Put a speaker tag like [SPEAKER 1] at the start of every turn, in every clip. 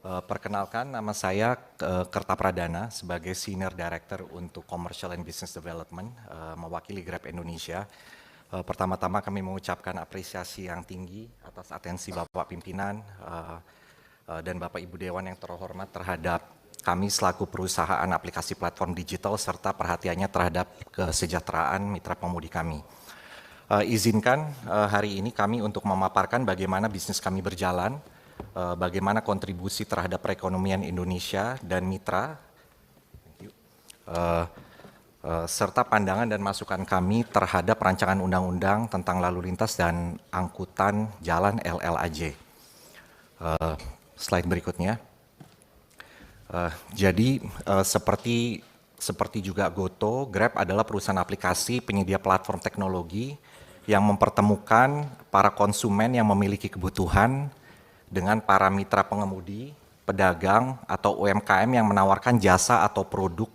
[SPEAKER 1] Perkenalkan, nama saya Kertapradana sebagai Senior Director untuk Commercial and Business Development, mewakili Grab Indonesia. Pertama-tama kami mengucapkan apresiasi yang tinggi atas atensi Bapak Pimpinan dan Bapak Ibu Dewan yang terhormat terhadap kami selaku perusahaan aplikasi platform digital serta perhatiannya terhadap kesejahteraan mitra pemudi kami. Izinkan hari ini kami untuk memaparkan bagaimana bisnis kami berjalan, bagaimana kontribusi terhadap perekonomian Indonesia dan mitra, serta pandangan dan masukan kami terhadap rancangan undang-undang tentang lalu lintas dan angkutan jalan LLAJ. Slide berikutnya. Jadi seperti juga Goto, Grab adalah perusahaan aplikasi penyedia platform teknologi yang mempertemukan para konsumen yang memiliki kebutuhan dengan para mitra pengemudi, pedagang, atau UMKM yang menawarkan jasa atau produk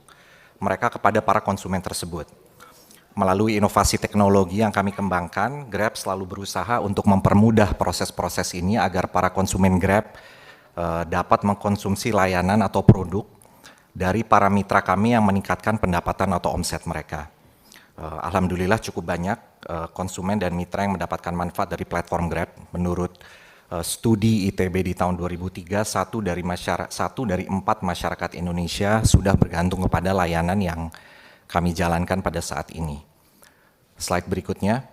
[SPEAKER 1] mereka kepada para konsumen tersebut. Melalui inovasi teknologi yang kami kembangkan, Grab selalu berusaha untuk mempermudah proses-proses ini agar para konsumen Grab dapat mengkonsumsi layanan atau produk dari para mitra kami yang meningkatkan pendapatan atau omset mereka. Alhamdulillah cukup banyak konsumen dan mitra yang mendapatkan manfaat dari platform Grab. Menurut studi ITB di tahun 2003, satu dari 4 masyarakat Indonesia sudah bergantung kepada layanan yang kami jalankan pada saat ini. Slide berikutnya.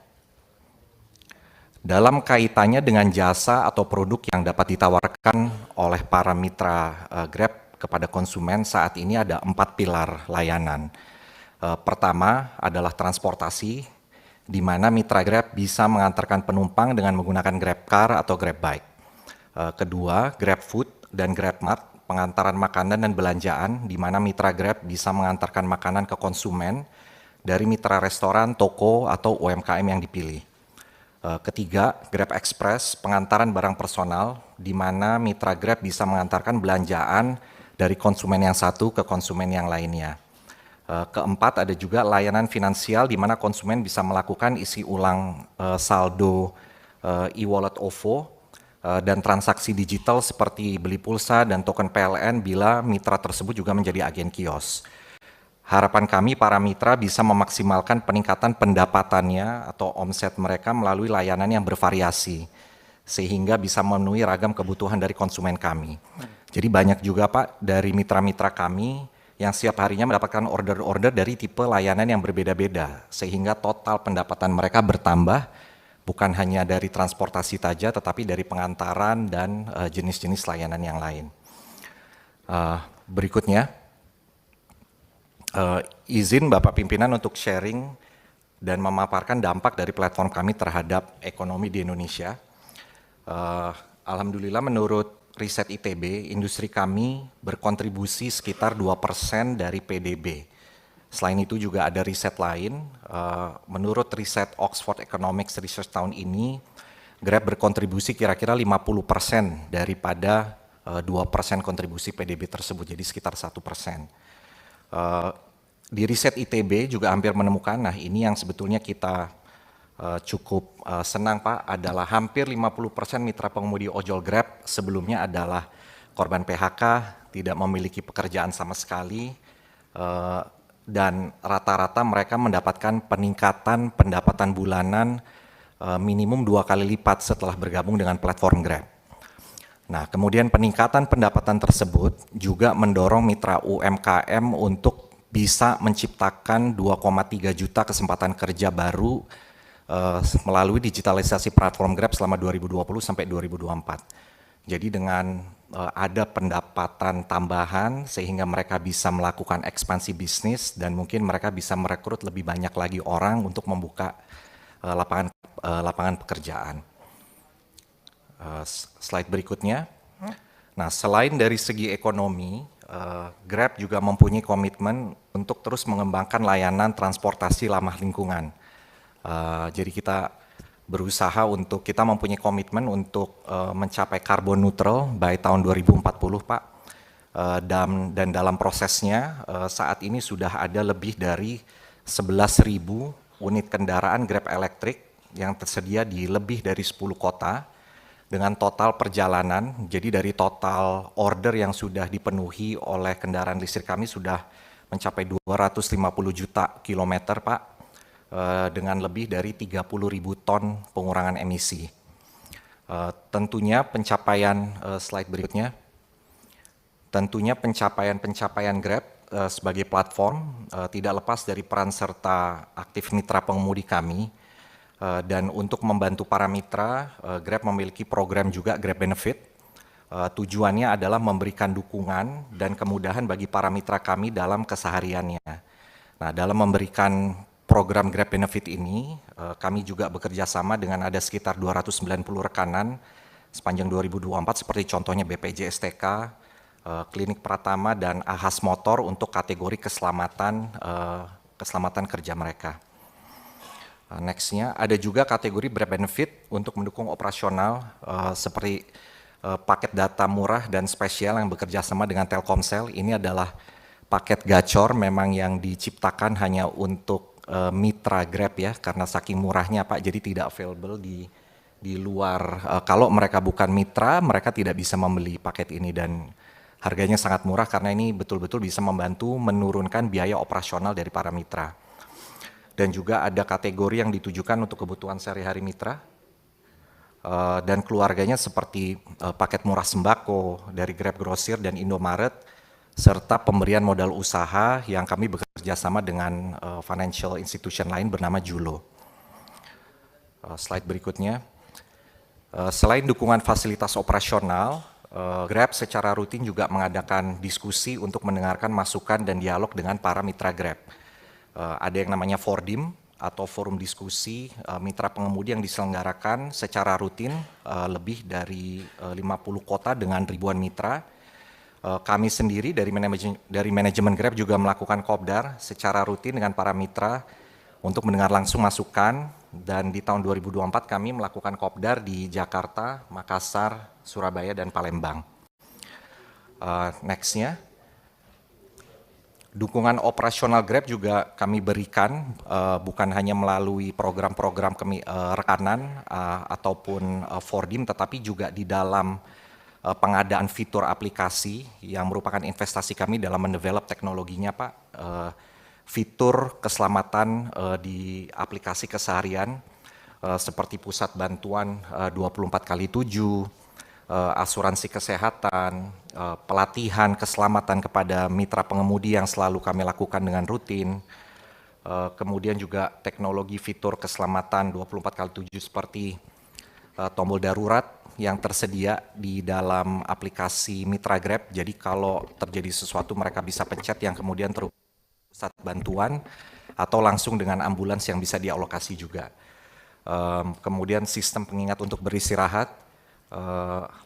[SPEAKER 1] Dalam kaitannya dengan jasa atau produk yang dapat ditawarkan oleh para mitra Grab kepada konsumen, saat ini ada 4 pilar layanan. Pertama adalah transportasi, di mana mitra Grab bisa mengantarkan penumpang dengan menggunakan GrabCar atau GrabBike. Kedua, GrabFood dan GrabMart, pengantaran makanan dan belanjaan, di mana mitra Grab bisa mengantarkan makanan ke konsumen dari mitra restoran, toko, atau UMKM yang dipilih. Ketiga, Grab Express, pengantaran barang personal, di mana mitra Grab bisa mengantarkan belanjaan dari konsumen yang satu ke konsumen yang lainnya. Keempat, ada juga layanan finansial di mana konsumen bisa melakukan isi ulang saldo e-wallet OVO dan transaksi digital seperti beli pulsa dan token PLN bila mitra tersebut juga menjadi agen kios. Harapan kami para mitra bisa memaksimalkan peningkatan pendapatannya atau omset mereka melalui layanan yang bervariasi, sehingga bisa memenuhi ragam kebutuhan dari konsumen kami. Jadi banyak juga Pak dari mitra-mitra kami yang setiap harinya mendapatkan order-order dari tipe layanan yang berbeda-beda, sehingga total pendapatan mereka bertambah, bukan hanya dari transportasi saja, tetapi dari pengantaran dan jenis-jenis layanan yang lain. Berikutnya. Izin Bapak Pimpinan untuk sharing dan memaparkan dampak dari platform kami terhadap ekonomi di Indonesia. Alhamdulillah menurut riset ITB, industri kami berkontribusi sekitar 2% dari PDB. Selain itu juga ada riset lain, menurut riset Oxford Economics Research tahun ini, Grab berkontribusi kira-kira 50% daripada 2% kontribusi PDB tersebut, jadi sekitar 1%. Di riset ITB juga hampir menemukan, nah ini yang sebetulnya kita cukup senang Pak, adalah hampir 50% mitra pengemudi ojol Grab sebelumnya adalah korban PHK, tidak memiliki pekerjaan sama sekali, dan rata-rata mereka mendapatkan peningkatan pendapatan bulanan minimum 2 kali lipat setelah bergabung dengan platform Grab. Nah, kemudian peningkatan pendapatan tersebut juga mendorong mitra UMKM untuk bisa menciptakan 2,3 juta kesempatan kerja baru melalui digitalisasi platform Grab selama 2020 sampai 2024. Jadi dengan ada pendapatan tambahan sehingga mereka bisa melakukan ekspansi bisnis dan mungkin mereka bisa merekrut lebih banyak lagi orang untuk membuka lapangan pekerjaan. Slide berikutnya. Nah, selain dari segi ekonomi, Grab juga mempunyai komitmen untuk terus mengembangkan layanan transportasi ramah lingkungan. Jadi kita berusaha untuk, kita mempunyai komitmen untuk mencapai carbon neutral by tahun 2040 Pak. Dan dalam prosesnya saat ini sudah ada lebih dari 11.000 unit kendaraan Grab elektrik yang tersedia di lebih dari 10 kota. dengan total perjalanan, jadi dari total order yang sudah dipenuhi oleh kendaraan listrik kami sudah mencapai 250 juta kilometer, Pak, dengan lebih dari 30.000 ton pengurangan emisi. Tentunya pencapaian slide berikutnya, tentunya pencapaian Grab sebagai platform tidak lepas dari peran serta aktif mitra pengemudi kami. Dan untuk membantu para mitra, Grab memiliki program juga Grab Benefit. Tujuannya adalah memberikan dukungan dan kemudahan bagi para mitra kami dalam kesehariannya. Nah, dalam memberikan program Grab Benefit ini, kami juga bekerja sama dengan ada sekitar 290 rekanan sepanjang 2024, seperti contohnya BPJS TK, Klinik Pratama, dan Ahas Motor untuk kategori keselamatan kerja mereka. Nextnya ada juga kategori Grab Benefit untuk mendukung operasional seperti paket data murah dan spesial yang bekerja sama dengan Telkomsel. Ini adalah paket gacor memang yang diciptakan hanya untuk mitra Grab ya, karena saking murahnya Pak, jadi tidak available di luar. Kalau mereka bukan mitra, mereka tidak bisa membeli paket ini, dan harganya sangat murah karena ini betul-betul bisa membantu menurunkan biaya operasional dari para mitra. Dan juga ada kategori yang ditujukan untuk kebutuhan sehari-hari mitra dan keluarganya seperti paket murah sembako dari Grab Grosir dan Indomaret, serta pemberian modal usaha yang kami bekerja sama dengan financial institution lain bernama Julo. Slide berikutnya. Selain dukungan fasilitas operasional, Grab secara rutin juga mengadakan diskusi untuk mendengarkan masukan dan dialog dengan para mitra Grab. Ada yang namanya Fordim atau forum diskusi mitra pengemudi yang diselenggarakan secara rutin lebih dari 50 kota dengan ribuan mitra. Kami sendiri dari manajemen Grab juga melakukan kopdar secara rutin dengan para mitra untuk mendengar langsung masukan, dan di tahun 2024 kami melakukan kopdar di Jakarta, Makassar, Surabaya, dan Palembang. Nextnya. Dukungan operasional Grab juga kami berikan bukan hanya melalui program-program rekanan ataupun Fordim, tetapi juga di dalam pengadaan fitur aplikasi yang merupakan investasi kami dalam mendevelop teknologinya, Pak. Fitur keselamatan di aplikasi keseharian seperti pusat bantuan 24x7, asuransi kesehatan, pelatihan keselamatan kepada mitra pengemudi yang selalu kami lakukan dengan rutin, kemudian juga teknologi fitur keselamatan 24x7 seperti tombol darurat yang tersedia di dalam aplikasi mitra Grab. Jadi kalau terjadi sesuatu mereka bisa pencet yang kemudian pusat bantuan atau langsung dengan ambulans yang bisa dialokasi juga. Kemudian sistem pengingat untuk beristirahat,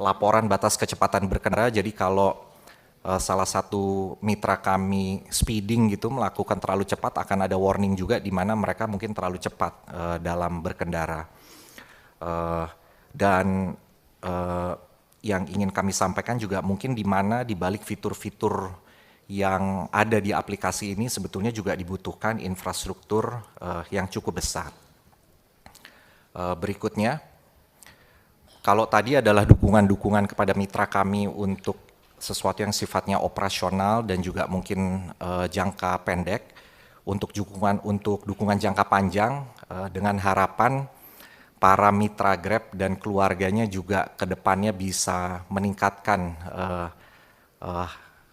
[SPEAKER 1] laporan batas kecepatan berkendara. Jadi kalau salah satu mitra kami speeding gitu melakukan terlalu cepat, akan ada warning juga di mana mereka mungkin terlalu cepat dalam berkendara. Dan yang ingin kami sampaikan juga mungkin di mana di balik fitur-fitur yang ada di aplikasi ini sebetulnya juga dibutuhkan infrastruktur yang cukup besar. Berikutnya. Kalau tadi adalah dukungan-dukungan kepada mitra kami untuk sesuatu yang sifatnya operasional dan juga mungkin jangka pendek, untuk dukungan jangka panjang dengan harapan para mitra Grab dan keluarganya juga ke depannya bisa meningkatkan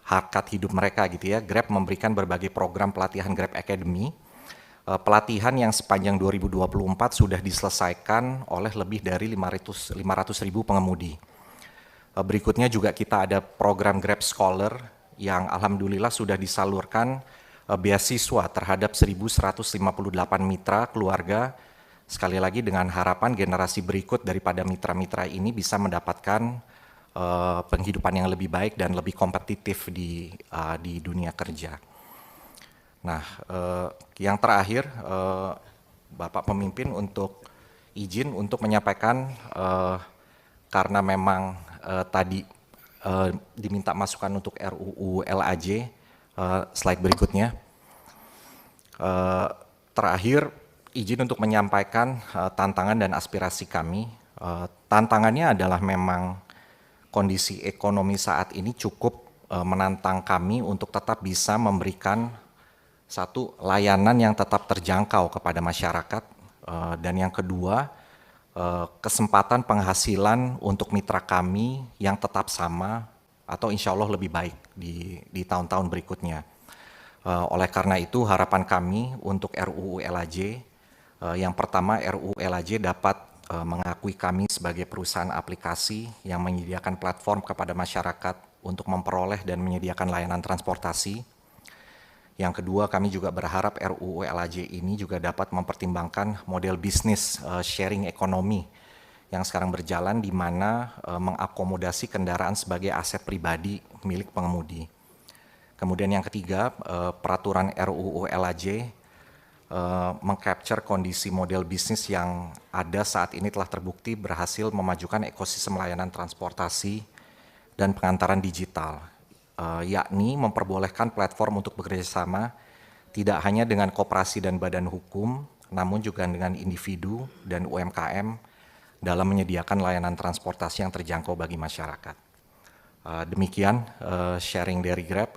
[SPEAKER 1] harkat hidup mereka gitu ya. Grab memberikan berbagai program pelatihan Grab Academy. Pelatihan yang sepanjang 2024 sudah diselesaikan oleh lebih dari 500.000 pengemudi. Berikutnya juga kita ada program Grab Scholar yang alhamdulillah sudah disalurkan beasiswa terhadap 1.158 mitra keluarga. Sekali lagi dengan harapan generasi berikut daripada mitra-mitra ini bisa mendapatkan penghidupan yang lebih baik dan lebih kompetitif di dunia kerja. Nah, yang terakhir, Bapak Pemimpin untuk izin untuk menyampaikan karena memang tadi diminta masukan untuk RUU LAJ, slide berikutnya. Terakhir, izin untuk menyampaikan tantangan dan aspirasi kami Tantangannya adalah memang kondisi ekonomi saat ini cukup menantang kami untuk tetap bisa memberikan satu layanan yang tetap terjangkau kepada masyarakat, dan yang kedua kesempatan penghasilan untuk mitra kami yang tetap sama atau insya Allah lebih baik di tahun-tahun berikutnya. Oleh karena itu harapan kami untuk RUU LAJ, yang pertama RUU LAJ dapat mengakui kami sebagai perusahaan aplikasi yang menyediakan platform kepada masyarakat untuk memperoleh dan menyediakan layanan transportasi. Yang kedua, kami juga berharap RUU LAJ ini juga dapat mempertimbangkan model bisnis sharing ekonomi yang sekarang berjalan, di mana mengakomodasi kendaraan sebagai aset pribadi milik pengemudi. Kemudian yang ketiga, peraturan RUU LAJ mengcapture kondisi model bisnis yang ada saat ini telah terbukti berhasil memajukan ekosistem layanan transportasi dan pengantaran digital, yakni memperbolehkan platform untuk bekerja sama tidak hanya dengan koperasi dan badan hukum, namun juga dengan individu dan UMKM dalam menyediakan layanan transportasi yang terjangkau bagi masyarakat. Demikian sharing dari Grab.